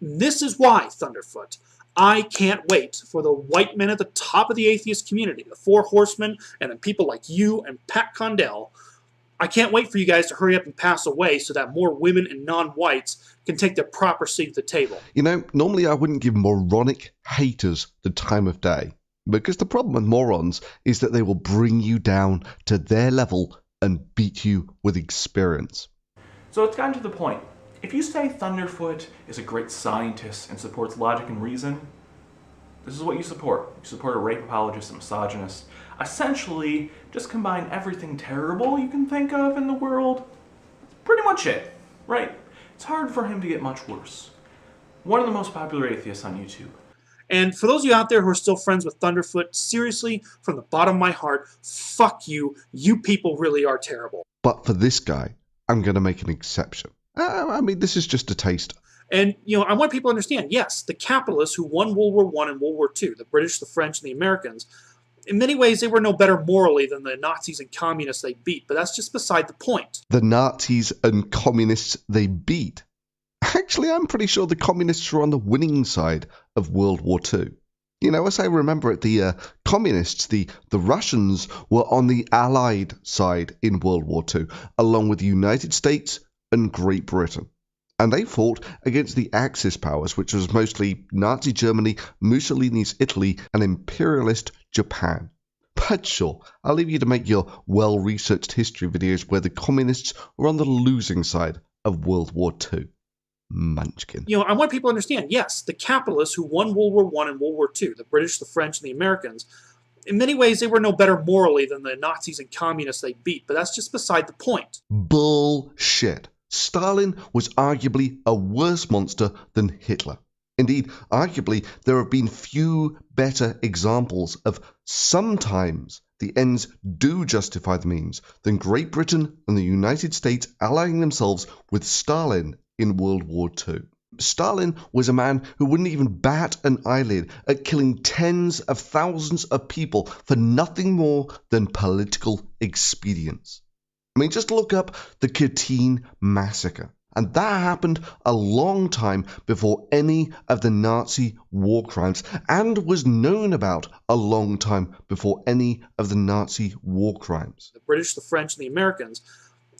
This is why, Thunderfoot, I can't wait for the white men at the top of the atheist community, the Four Horsemen, and then people like you and Pat Condell. I can't wait for you guys to hurry up and pass away so that more women and non-whites can take their proper seat at the table. You know, normally I wouldn't give moronic haters the time of day, because the problem with morons is that they will bring you down to their level and beat you with experience. So it's gotten to the point. If you say Thunderfoot is a great scientist and supports logic and reason, this is what you support. You support a rape apologist and misogynist. Essentially, just combine everything terrible you can think of in the world. Pretty much it, right? It's hard for him to get much worse. One of the most popular atheists on YouTube. And for those of you out there who are still friends with Thunderfoot, seriously, from the bottom of my heart, fuck you. You people really are terrible. But for this guy, I'm going to make an exception. I mean, this is just a taster. And, you know, I want people to understand, yes, the capitalists who won World War I and World War II, the British, the French, and the Americans, in many ways they were no better morally than the Nazis and communists they beat, but that's just beside the point. The Nazis and communists they beat? Actually, I'm pretty sure the communists were on the winning side of World War II. You know, as I remember it, the communists, the Russians, were on the Allied side in World War II, along with the United States and Great Britain. And they fought against the Axis powers, which was mostly Nazi Germany, Mussolini's Italy, and imperialist Japan. But sure, I'll leave you to make your well-researched history videos where the communists were on the losing side of World War II. Munchkin. You know, I want people to understand, yes, the capitalists who won World War I and World War II, the British, the French, and the Americans, in many ways they were no better morally than the Nazis and communists they beat, but that's just beside the point. Bullshit. Stalin was arguably a worse monster than Hitler. Indeed, arguably, there have been few better examples of sometimes the ends do justify the means than Great Britain and the United States allying themselves with Stalin in World War II. Stalin was a man who wouldn't even bat an eyelid at killing tens of thousands of people for nothing more than political expedience. I mean, just look up the Katyn massacre. And that happened a long time before any of the Nazi war crimes, and was known about a long time before any of the Nazi war crimes. The British, the French, and the Americans,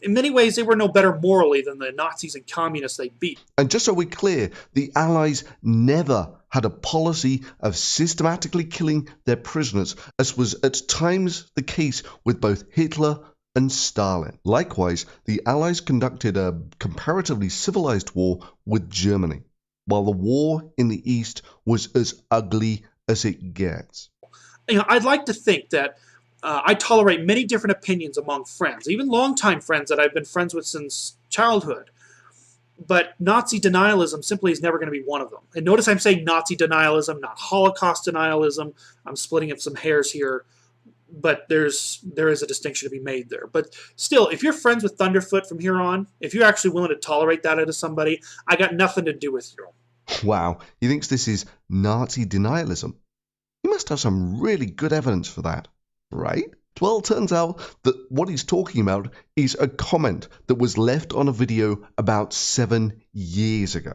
in many ways they were no better morally than the Nazis and communists they beat. And just so we're clear, the Allies never had a policy of systematically killing their prisoners, as was at times the case with both Hitler and Stalin. Likewise, the Allies conducted a comparatively civilized war with Germany, while the war in the East was as ugly as it gets. You know, I'd like to think that I tolerate many different opinions among friends, even longtime friends that I've been friends with since childhood. But Nazi denialism simply is never going to be one of them. And notice I'm saying Nazi denialism, not Holocaust denialism. I'm splitting up some hairs here, but there is a distinction to be made there. But still, if you're friends with Thunderfoot from here on, if you're actually willing to tolerate that out of somebody, I got nothing to do with you. Wow, he thinks this is Nazi denialism. He must have some really good evidence for that, right? Well, it turns out that what he's talking about is a comment that was left on a video about 7 years ago.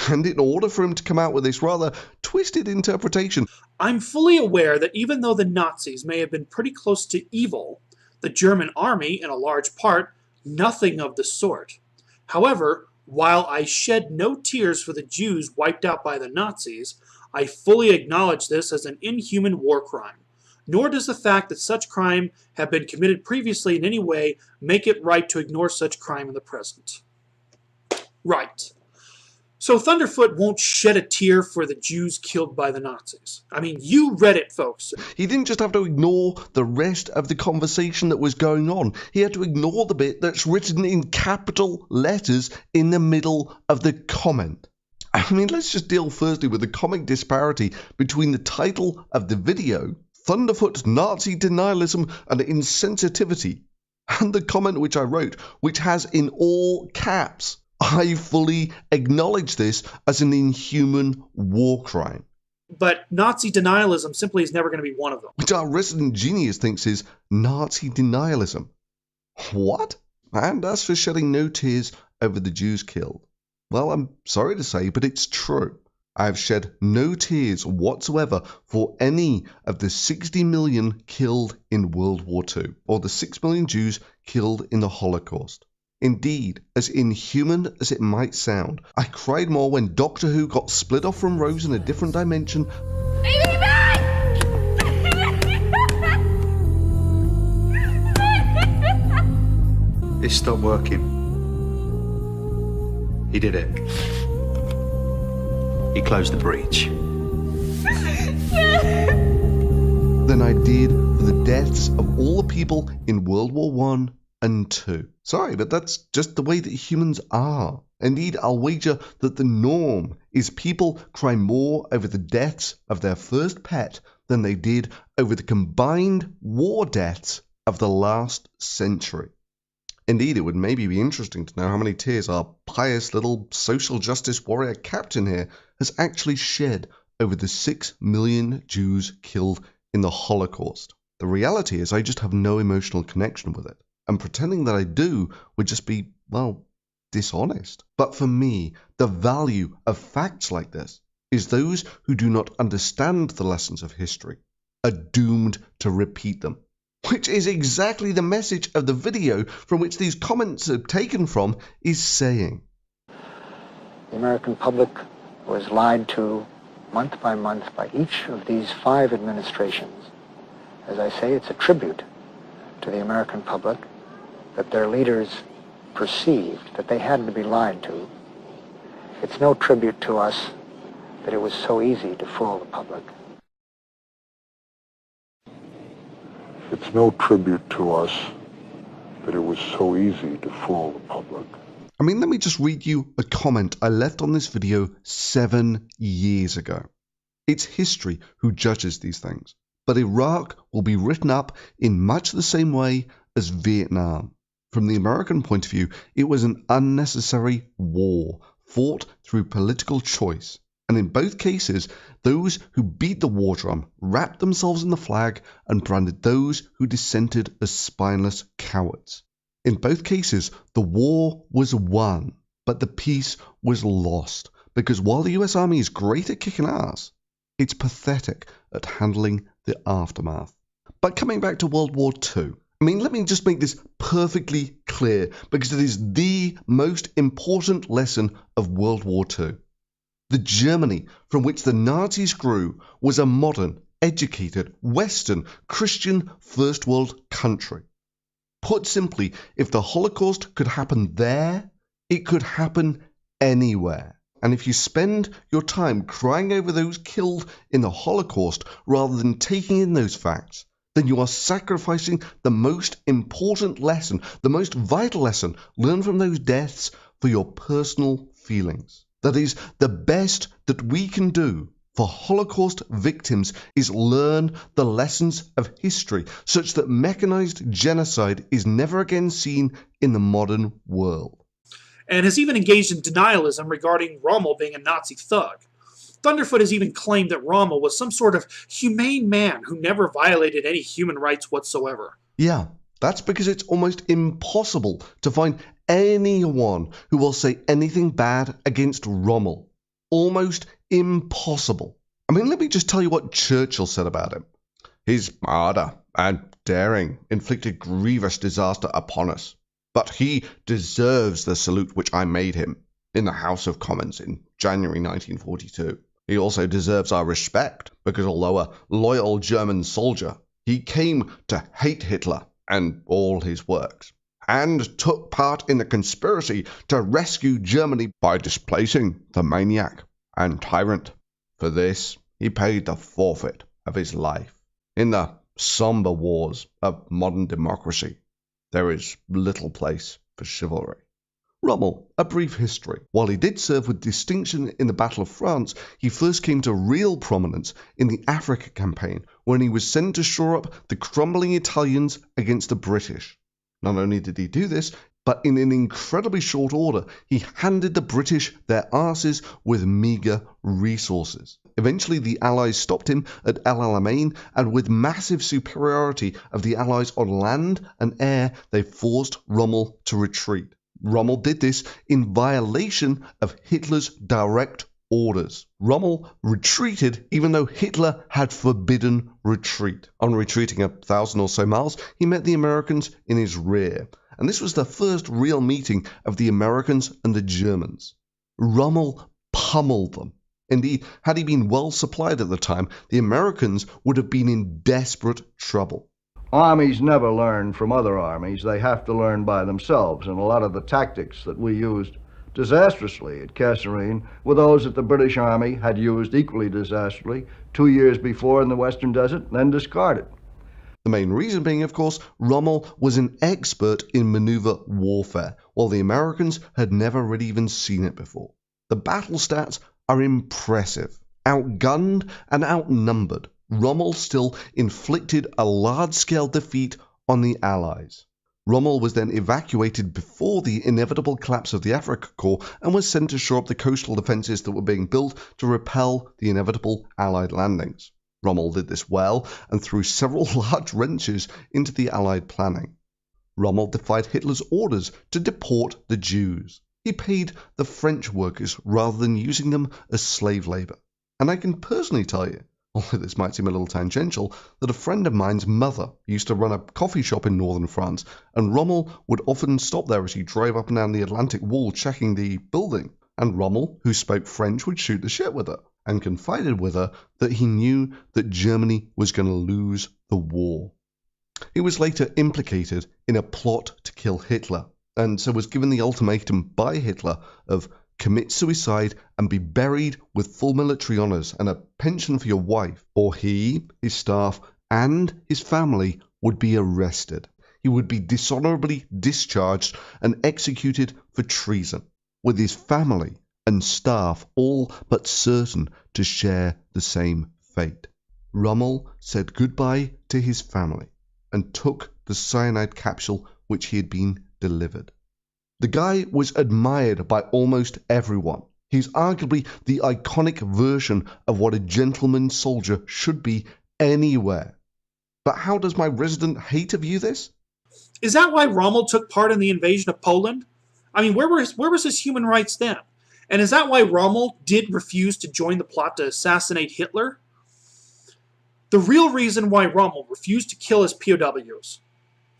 And in order for him to come out with this rather twisted interpretation, I'm fully aware that even though the Nazis may have been pretty close to evil, the German army, in a large part, nothing of the sort. However, while I shed no tears for the Jews wiped out by the Nazis, I fully acknowledge this as an inhuman war crime. Nor does the fact that such crime have been committed previously in any way make it right to ignore such crime in the present. Right. So Thunderfoot won't shed a tear for the Jews killed by the Nazis. I mean, you read it, folks. He didn't just have to ignore the rest of the conversation that was going on. He had to ignore the bit that's written in capital letters in the middle of the comment. I mean, let's just deal firstly with the comic disparity between the title of the video, Thunderfoot's Nazi Denialism and Insensitivity, and the comment which I wrote, which has in all caps, I fully acknowledge this as an inhuman war crime. But Nazi denialism simply is never going to be one of them. Which our resident genius thinks is Nazi denialism. What? And as for shedding no tears over the Jews killed, Well, I'm sorry to say, but it's true. I have shed no tears whatsoever for any of the 60 million killed in World War II, or the 6 million Jews killed in the Holocaust. Indeed, as inhuman as it might sound, I cried more when Doctor Who got split off from Rose in a different dimension. It stopped working. He did it. He closed the breach. Than I did for the deaths of all the people in World War I and II. Sorry, but that's just the way that humans are. Indeed, I'll wager that the norm is people cry more over the deaths of their first pet than they did over the combined war deaths of the last century. Indeed, it would maybe be interesting to know how many tears our pious little social justice warrior captain here has actually shed over the 6 million Jews killed in the Holocaust. The reality is I just have no emotional connection with it, and pretending that I do would just be, well, dishonest. But for me, the value of facts like this is those who do not understand the lessons of history are doomed to repeat them. Which is exactly the message of the video from which these comments are taken from is saying. The American public was lied to month by month by each of these 5 administrations. As I say, it's a tribute to the American public that their leaders perceived that they had to be lied to. It's no tribute to us that it was so easy to fool the public. It's no tribute to us that it was so easy to fool the public. I mean, let me just read you a comment I left on this video 7 years ago. It's history who judges these things, but Iraq will be written up in much the same way as Vietnam. From the American point of view, it was an unnecessary war fought through political choice. And in both cases, those who beat the war drum wrapped themselves in the flag and branded those who dissented as spineless cowards. In both cases, the war was won, but the peace was lost, because while the US Army is great at kicking ass, it's pathetic at handling the aftermath. But coming back to World War II, let me just make this perfectly clear, because it is the most important lesson of World War II. The Germany from which the Nazis grew was a modern, educated, Western, Christian first world country. Put simply, if the Holocaust could happen there, it could happen anywhere. And if you spend your time crying over those killed in the Holocaust rather than taking in those facts, then you are sacrificing the most important lesson, the most vital lesson learned from those deaths for your personal feelings. That is, the best that we can do for Holocaust victims is learn the lessons of history such that mechanized genocide is never again seen in the modern world. And has even engaged in denialism regarding Rommel being a Nazi thug. Thunderfoot has even claimed that Rommel was some sort of humane man who never violated any human rights whatsoever. Yeah, that's because it's almost impossible to find anyone who will say anything bad against Rommel. Almost impossible. Let me just tell you what Churchill said about him. His ardour and daring inflicted grievous disaster upon us, but he deserves the salute which I made him in the House of Commons in January 1942. He also deserves our respect, because although a loyal German soldier, he came to hate Hitler and all his works, and took part in the conspiracy to rescue Germany by displacing the maniac and tyrant. For this, he paid the forfeit of his life. In the somber wars of modern democracy, there is little place for chivalry. Rommel, a brief history. While he did serve with distinction in the Battle of France, he first came to real prominence in the Africa campaign, when he was sent to shore up the crumbling Italians against the British. Not only did he do this, but in an incredibly short order, he handed the British their asses with meagre resources. Eventually, the Allies stopped him at El Alamein, and with massive superiority of the Allies on land and air, they forced Rommel to retreat. Rommel did this in violation of Hitler's direct orders. Rommel retreated even though Hitler had forbidden retreat. On retreating 1,000 or so miles, he met the Americans in his rear, and this was the first real meeting of the Americans and the Germans. Rommel pummeled them. Indeed, had he been well supplied at the time, the Americans would have been in desperate trouble. Armies never learn from other armies. They have to learn by themselves, and a lot of the tactics that we used disastrously at Kasserine were those that the British Army had used equally disastrously 2 years before in the Western Desert, then discarded. The main reason being, of course, Rommel was an expert in maneuver warfare, while the Americans had never really even seen it before. The battle stats are impressive. Outgunned and outnumbered, Rommel still inflicted a large-scale defeat on the Allies. Rommel was then evacuated before the inevitable collapse of the Afrika Korps and was sent to shore up the coastal defences that were being built to repel the inevitable Allied landings. Rommel did this well and threw several large wrenches into the Allied planning. Rommel defied Hitler's orders to deport the Jews. He paid the French workers rather than using them as slave labour. And I can personally tell you, although this might seem a little tangential, that a friend of mine's mother used to run a coffee shop in northern France, and Rommel would often stop there as he drove up and down the Atlantic Wall checking the building. And Rommel, who spoke French, would shoot the shit with her, and confided with her that he knew that Germany was going to lose the war. He was later implicated in a plot to kill Hitler, and so was given the ultimatum by Hitler of commit suicide and be buried with full military honours and a pension for your wife, or he, his staff, and his family would be arrested. He would be dishonourably discharged and executed for treason, with his family and staff all but certain to share the same fate. Rommel said goodbye to his family and took the cyanide capsule which he had been delivered. The guy was admired by almost everyone. He's arguably the iconic version of what a gentleman soldier should be anywhere. But how does my resident hater view this? Is that why Rommel took part in the invasion of Poland? I mean, where was his human rights then? And is that why Rommel did refuse to join the plot to assassinate Hitler? The real reason why Rommel refused to kill his POWs,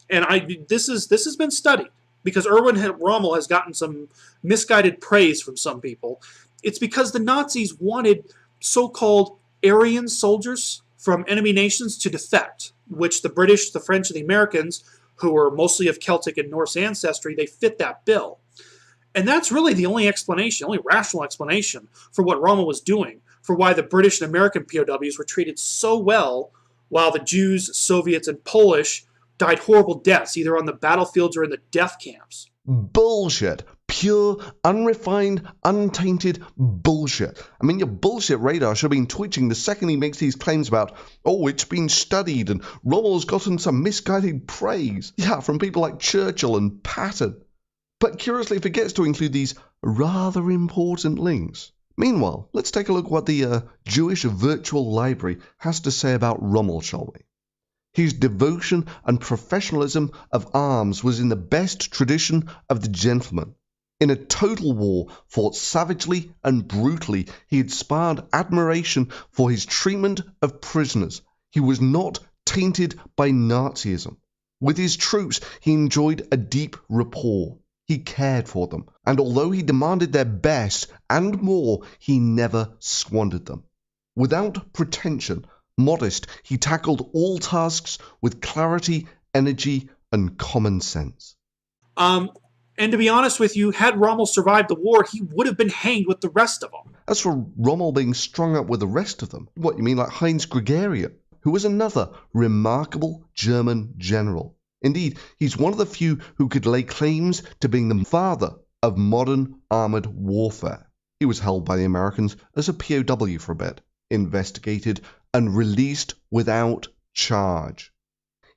and this has been studied, because Erwin Rommel has gotten some misguided praise from some people. It's because the Nazis wanted so-called Aryan soldiers from enemy nations to defect, which the British, the French, and the Americans, who were mostly of Celtic and Norse ancestry, they fit that bill. And that's really the only explanation, the only rational explanation for what Rommel was doing, for why the British and American POWs were treated so well, while the Jews, Soviets, and Polish died horrible deaths, either on the battlefields or in the death camps. Bullshit. Pure, unrefined, untainted bullshit. I mean, your bullshit radar should have been twitching the second he makes these claims about, oh, it's been studied and Rommel's gotten some misguided praise. Yeah, from people like Churchill and Patton. But curiously forgets to include these rather important links. Meanwhile, let's take a look what the Jewish Virtual Library has to say about Rommel, shall we? His devotion and professionalism of arms was in the best tradition of the gentleman. In a total war fought savagely and brutally, he inspired admiration for his treatment of prisoners. He was not tainted by Nazism. With his troops, he enjoyed a deep rapport. He cared for them, and although he demanded their best and more, he never squandered them. Without pretension, modest, he tackled all tasks with clarity, energy, and common sense. And to be honest with you, had Rommel survived the war, he would have been hanged with the rest of them. As for Rommel being strung up with the rest of them, what, you mean like Heinz Gregorian, who was another remarkable German general? Indeed, he's one of the few who could lay claims to being the father of modern armoured warfare. He was held by the Americans as a POW for a bit, investigated and released without charge.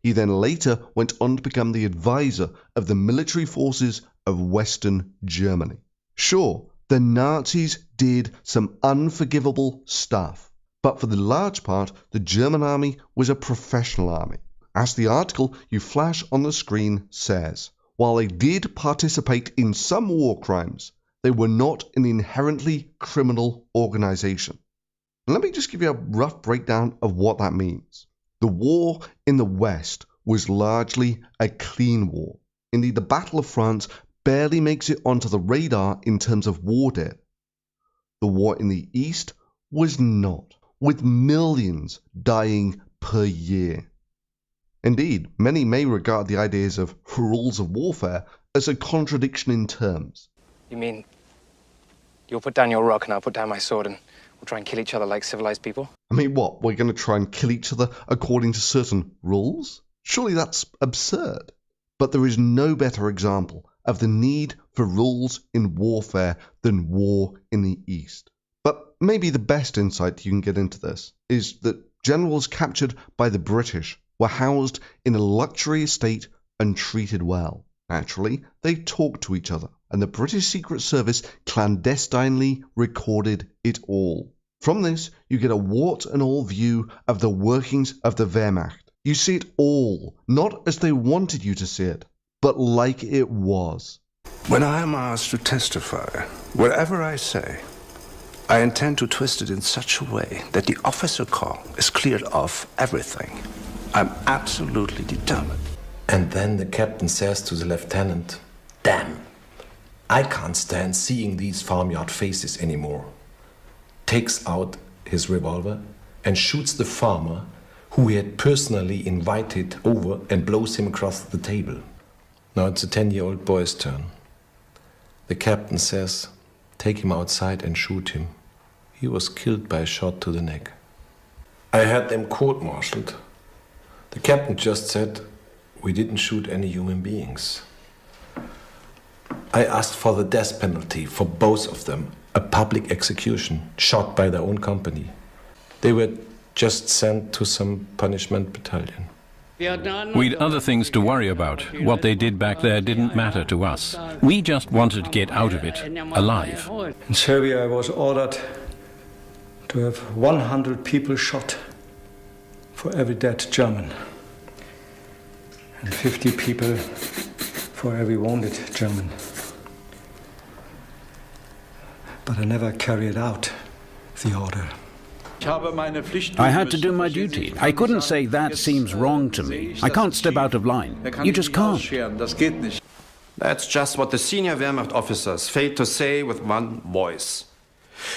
He then later went on to become the advisor of the military forces of Western Germany. Sure, the Nazis did some unforgivable stuff, but for the large part, the German army was a professional army. As the article you flash on the screen says, while they did participate in some war crimes, they were not an inherently criminal organization. And let me just give you a rough breakdown of what that means. The war in the West was largely a clean war. Indeed, the Battle of France barely makes it onto the radar in terms of war dead. The war in the East was not, with millions dying per year. Indeed, many may regard the ideas of rules of warfare as a contradiction in terms. You mean you'll put down your rock and I'll put down my sword and we'll try and kill each other like civilized people? I mean, what? We're going to try and kill each other according to certain rules? Surely that's absurd. But there is no better example of the need for rules in warfare than war in the East. But maybe the best insight you can get into this is that generals captured by the British were housed in a luxury estate and treated well. Naturally, they talked to each other, and the British Secret Service clandestinely recorded it all. From this, you get a wart-and-all view of the workings of the Wehrmacht. You see it all, not as they wanted you to see it, but like it was. When I am asked to testify, whatever I say, I intend to twist it in such a way that the officer corps is cleared of everything. I'm absolutely determined. And then the captain says to the lieutenant, "Damn, I can't stand seeing these farmyard faces anymore." Takes out his revolver and shoots the farmer who he had personally invited over and blows him across the table. Now it's a 10-year-old boy's turn. The captain says, "Take him outside and shoot him." He was killed by a shot to the neck. I had them court-martialed. The captain just said, "We didn't shoot any human beings." I asked for the death penalty for both of them, a public execution, shot by their own company. They were just sent to some punishment battalion. We'd other things to worry about. What they did back there didn't matter to us. We just wanted to get out of it, alive. In Serbia, I was ordered to have 100 people shot for every dead German, and 50 people for every wounded German. But I never carried out the order. I had to do my duty. I couldn't say that seems wrong to me. I can't step out of line. You just can't. That's just what the senior Wehrmacht officers failed to say with one voice.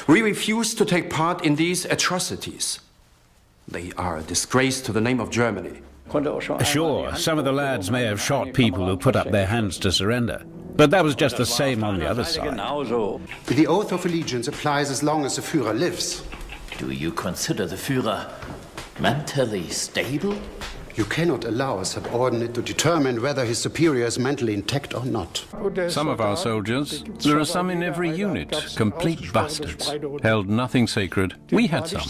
We refuse to take part in these atrocities. They are a disgrace to the name of Germany. Sure, some of the lads may have shot people who put up their hands to surrender. But that was just the same on the other side. The oath of allegiance applies as long as the Führer lives. Do you consider the Führer mentally stable? You cannot allow a subordinate to determine whether his superior is mentally intact or not. Some of our soldiers, there are some in every unit, complete bastards, held nothing sacred. We had some.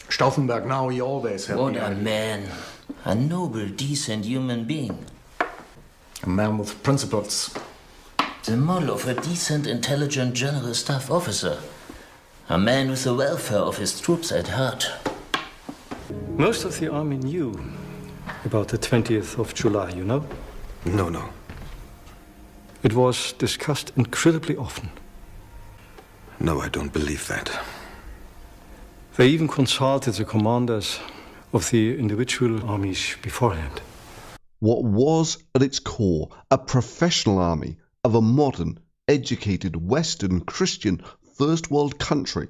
Stauffenberg, now he always had What a man. A noble, decent human being. A man with principles. The model of a decent, intelligent general staff officer. A man with the welfare of his troops at heart. Most of the army knew about the 20th of July, you know? No. It was discussed incredibly often. No, I don't believe that. They even consulted the commanders of the individual armies beforehand. What was, at its core, a professional army of a modern, educated, Western, Christian, First World country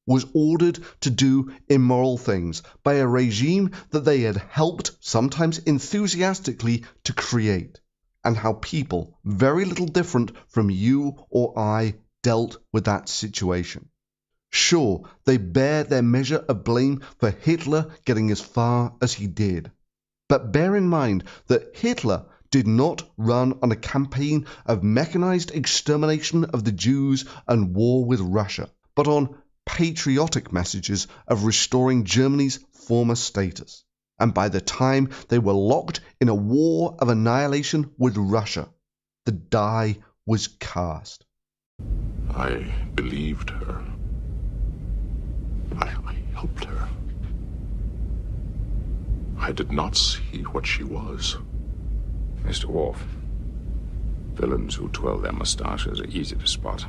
was ordered to do immoral things by a regime that they had helped, sometimes enthusiastically, to create, and how people, very little different from you or I, dealt with that situation. Sure, they bear their measure of blame for Hitler getting as far as he did. But bear in mind that Hitler did not run on a campaign of mechanized extermination of the Jews and war with Russia, but on patriotic messages of restoring Germany's former status. And by the time they were locked in a war of annihilation with Russia, the die was cast. I believed her. I helped her. I did not see what she was. Mr. Worf, villains who twirl their mustaches are easy to spot.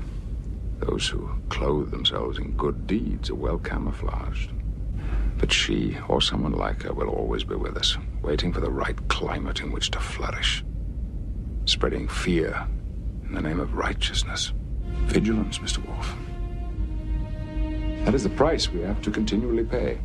Those who clothe themselves in good deeds are well camouflaged. But she, or someone like her, will always be with us, waiting for the right climate in which to flourish. Spreading fear in the name of righteousness. Vigilance, Mr. Worf. That is the price we have to continually pay.